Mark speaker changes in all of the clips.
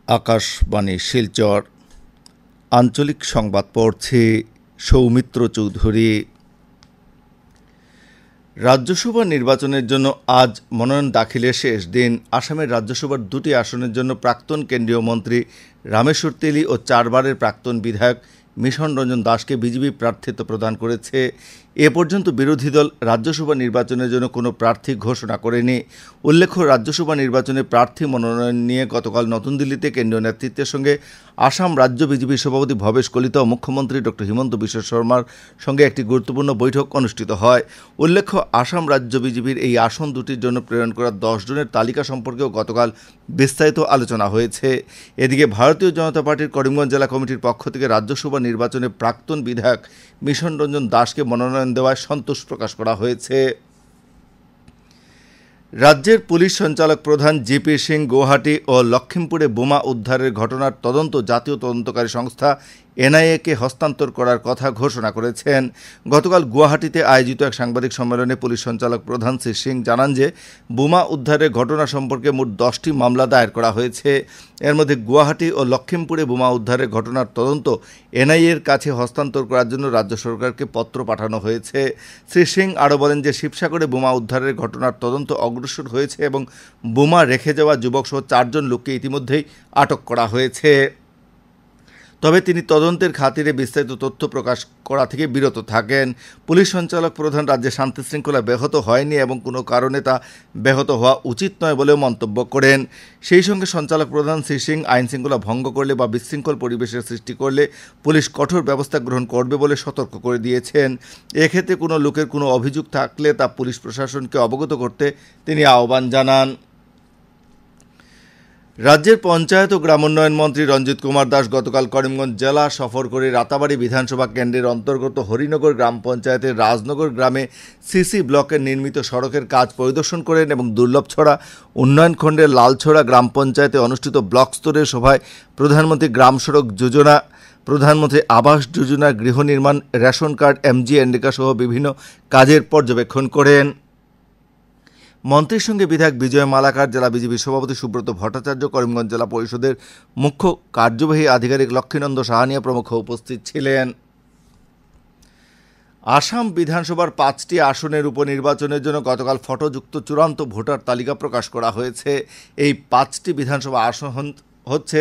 Speaker 1: আকাশবাণী শিলচর আঞ্চলিক সংবাদ পড়ছে সৌমিত্র চৌধুরী। রাজ্যসভা নির্বাচনের জন্য আজ মনোনয়ন দাখিলের শেষ দিন। আসামের রাজ্যসভার দুটি আসনের জন্য প্রাক্তন কেন্দ্রীয় মন্ত্রী রামেশ্বর তেলী ও 4 বারের প্রাক্তন বিধায়ক মিশন রঞ্জন দাসকে বিজেপি প্রার্থিত্ব প্রদান করেছে। এ পর্যন্ত বিরোধী দল রাজ্যসভা নির্বাচনের জন্য কোনো প্রার্থী ঘোষণা করেনি। উল্লেখ্য, রাজ্যসভা নির্বাচনে প্রার্থী মনোনয়ন নিয়ে গতকাল নতুন দিল্লিতে কেন্দ্রীয় নেতৃত্বের সঙ্গে আসাম রাজ্য বিজেপির সভাপতি ভবেশ কলিতা ও মুখ্যমন্ত্রী ডক্টর হিমন্ত বিশ্ব শর্মার সঙ্গে একটি গুরুত্বপূর্ণ বৈঠক অনুষ্ঠিত হয়। উল্লেখ্য, আসাম রাজ্য বিজেপির এই আসন দুটির জন্য প্রেরণ করা 10 জনের তালিকা সম্পর্কেও গতকাল বিস্তারিত আলোচনা হয়েছে। এদিকে ভারতীয় জনতা পার্টির করিমগঞ্জ জেলা কমিটির পক্ষ থেকে রাজ্যসভা নির্বাচনে প্রাক্তন বিধায়ক মিশন রঞ্জন দাসকে মনোনয়ন দেওয়ায় সন্তোষ প্রকাশ করা হয়েছে। রাজ্যের পুলিশ সঞ্চালক প্রধান জিপি সিং গুয়াহাটি ও লখিমপুরে বোমা উদ্ধারের ঘটনার তদন্ত জাতীয় তদন্তকারী সংস্থা এনআইএকে হস্তান্তর করার কথা ঘোষণা করেছেন। গতকাল গুয়াহাটিতে আয়োজিত এক সাংবাদিক সম্মেলনে পুলিশ সঞ্চালক প্রধান শ্রী সিং জানান যে বোমা উদ্ধারের ঘটনা সম্পর্কে মোট 10টি মামলা দায়ের করা হয়েছে। এর মধ্যে গুয়াহাটি ও লখিমপুরে বোমা উদ্ধারের ঘটনার তদন্ত এনআইএর কাছে হস্তান্তর করার জন্য রাজ্য সরকারকে পত্র পাঠানো হয়েছে। শ্রী সিং আরও বলেন যে শিবসাগরে বোমা উদ্ধারের ঘটনার তদন্ত অগ্রসর হয়েছে এবং বোমা রেখে যাওয়া যুবকসহ 4 জন লোককে ইতিমধ্যেই আটক করা হয়েছে। তবে তিনি তদন্তের খাতিরে বিস্তারিত তথ্য প্রকাশ করা থেকে বিরত থাকেন। পুলিশ সঞ্চালক প্রধান রাজ্যে শান্তি শৃঙ্খলা ব্যাহত হয়নি এবং কোনো কারণে তা ব্যাহত হওয়া উচিত নয় বলেও মন্তব্য করেন। সেই সঙ্গে সঞ্চালক প্রধান শ্রী সিং আইন শৃঙ্খলা ভঙ্গ করলে বা বিশৃঙ্খল পরিবেশের সৃষ্টি করলে পুলিশ কঠোর ব্যবস্থা গ্রহণ করবে বলে সতর্ক করে দিয়েছেন। এক্ষেত্রে কোনো লোকের কোনো অভিযোগ থাকলে তা পুলিশ প্রশাসনকে অবগত করতে তিনি আহ্বান জানান। রাজ্যের পঞ্চায়েত ও গ্রামোন্নয়ন মন্ত্রী রঞ্জিত কুমার দাস গতকাল করিমগঞ্জ জেলা সফর করে রাতাবাড়ি বিধানসভা কেন্দ্রের অন্তর্গত হরিনগর গ্রাম পঞ্চায়েতের রাজনগর গ্রামে সিসি ব্লকের নির্মিত সড়কের কাজ পরিদর্শন করেন এবং দুর্লভছড়া উন্নয়ন খণ্ডের লালছড়া গ্রাম পঞ্চায়েতে অনুষ্ঠিত ব্লক স্তরের সভায় প্রধানমন্ত্রী গ্রাম সড়ক যোজনা, প্রধানমন্ত্রী আবাস যোজনা, গৃহ নির্মাণ, রেশন কার্ড, এমজিএনরেগা সহ বিভিন্ন কাজের পর্যবেক্ষণ করেন। মন্ত্রীর সঙ্গে বিধায়ক বিজয় মালাকার, জেলা বিজেপির সভাপতি সুব্রত ভট্টাচার্য, করিমগঞ্জ জেলা পরিষদের মুখ্য কার্যবাহী আধিকারিক লক্ষ্মীনন্দ সাহানিয়া প্রমুখ উপস্থিত ছিলেন। আসাম বিধানসভার 5টি আসনের উপনির্বাচনের জন্য গতকাল ফটোযুক্ত চূড়ান্ত ভোটার তালিকা প্রকাশ করা হয়েছে। এই 5টি বিধানসভা আসন হচ্ছে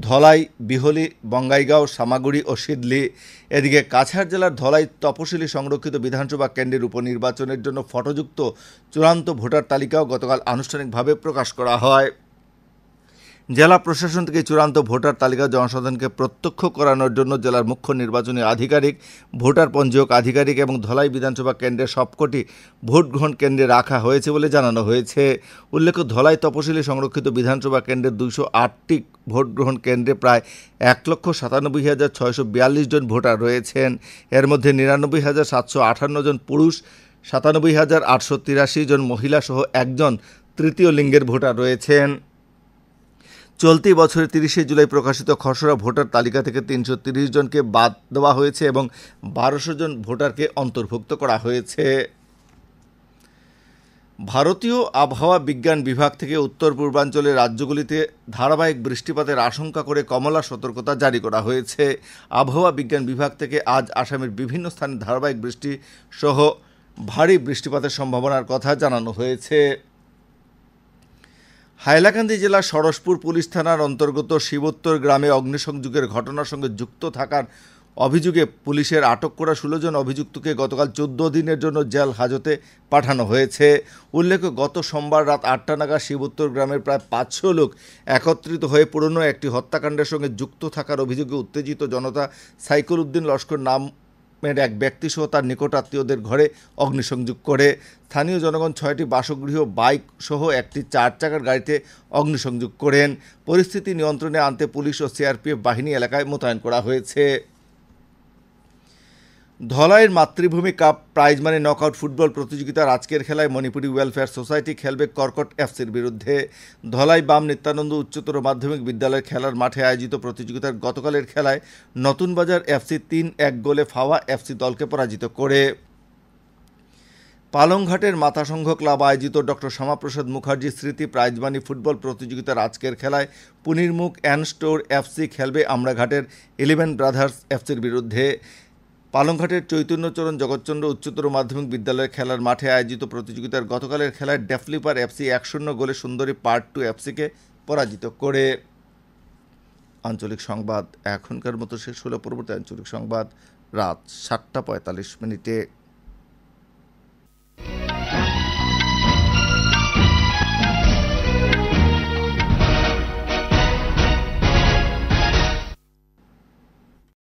Speaker 1: ধলাই, বিহলি, বঙ্গাইগাঁও, সামাগুড়ি ও সিদলি। এদিকে কাছাড় জেলার ধলাই তপশিলি সংরক্ষিত বিধানসভা কেন্দ্রের উপনির্বাচনের জন্য ফটোযুক্ত চূড়ান্ত ভোটার তালিকাও গতকাল আনুষ্ঠানিকভাবে প্রকাশ করা হয়। জেলা প্রশাসন থেকে চূড়ান্ত ভোটার তালিকা জনসাধারণকে প্রত্যক্ষ করানোর জন্য জেলার মুখ্য নির্বাচনী আধিকারিক, ভোটার পঞ্জীয়ক আধিকারিক এবং ধলাই বিধানসভা কেন্দ্রের সবকটি ভোট গ্রহণ কেন্দ্রে রাখা হয়েছে বলে জানানো হয়েছে। উল্লেখ্য, ধলাই তপশিলি সংরক্ষিত বিধানসভা কেন্দ্রের 208টি ভোট গ্রহণ কেন্দ্রে প্রায় 1,97,642 জন ভোটার রয়েছেন। এর মধ্যে 99,758 জন পুরুষ, 97,883 জন মহিলা সহ একজন তৃতীয় লিঙ্গের ভোটার রয়েছেন। চলতি বছরের 30শে জুলাই প্রকাশিত খসড়া ভোটার তালিকা থেকে 330 জনকে বাদ দেওয়া হয়েছে এবং 1200 জন ভোটারকে অন্তর্ভুক্ত করা হয়েছে। ভারতীয় আবহাওয়া বিজ্ঞান বিভাগ থেকে উত্তর পূর্বাঞ্চলের রাজ্যগুলিতে ধারাবাহিক বৃষ্টিপাতের আশঙ্কা করে কমলা সতর্কতা জারি করা হয়েছে। আবহাওয়া বিজ্ঞান বিভাগ থেকে আজ আসামের বিভিন্ন স্থানে ধারাবাহিক বৃষ্টি সহ ভারী বৃষ্টিপাতের সম্ভাবনার কথা জানানো হয়েছে। হাইলাকান্দি জেলার সরসপুর পুলিশ থানার অন্তর্গত শিবোত্তর গ্রামে অগ্নিসংযোগের ঘটনার সঙ্গে যুক্ত থাকার অভিযোগে পুলিশের আটক করা 16 জন অভিযুক্তকে গতকাল 14 দিনের জন্য জেল হাজতে পাঠানো হয়েছে। উল্লেখ্য, গত সোমবার রাত 8টা নাগাদ শিবোত্তর গ্রামের প্রায় 500 লোক একত্রিত হয়ে পুরনো একটি হত্যাকাণ্ডের সঙ্গে যুক্ত থাকার অভিযোগে উত্তেজিত জনতা সাইকুল উদ্দিন লস্কর নাম এক ব্যক্তি সহ তার নিকট আত্মীয়দের ঘরে অগ্নিসংযোগ করে। স্থানীয় জনগণ 6টি বাসগৃহ, বাইক সহ একটি 4 চাকার গাড়িতে অগ্নিসংযোগ করেন। পরিস্থিতি নিয়ন্ত্রণে আনতে পুলিশ ও সিআরপিএফ বাহিনী এলাকায় মোতায়েন করা হয়েছে। ধলাইয়ের মাতৃভূমি cup prize money knockout football প্রতিযোগিতার আজকের খেলায় মণিপুরি ওয়েলফেয়ার সোসাইটি খেলবে কর্কট এফসির বিরুদ্ধে। ধলাই বাম নিত্যানন্দ উচ্চতর মাধ্যমিক বিদ্যালয়ের খেলার মাঠে আয়োজিত প্রতিযোগিতার গতকালের খেলায় নতুন বাজার এফসি 3-1 গোলে ফাওয়া এফসি দলকে পরাজিত করে। পালংঘাটের মাথাসংঘ ক্লাব আয়োজিত ডক্টর শ্যামাপ্রসাদ মুখার্জি স্মৃতি প্রাইজমানি ফুটবল প্রতিযোগিতার আজকের খেলায় পুনিরমুখ অ্যান্ড স্টোর এফসি খেলবে আমরাঘাটের 11 ব্রাদার্স এফসির বিরুদ্ধে। পালংঘাটের চৈতন্যচরণ জগৎচন্দ্র উচ্চতর মাধ্যমিক বিদ্যালয়ের খেলার মাঠে আয়োজিত প্রতিযোগিতার গতকালের খেলায় ডেফলিপার এফসি 1-0 গোলে সুন্দরী পার্ট 2 এফসিকে পরাজিত করে। আঞ্চলিক সংবাদ এখনকার মতো শেষ হলো। পরবর্তী আঞ্চলিক সংবাদ রাত 7:45 মিনিটে।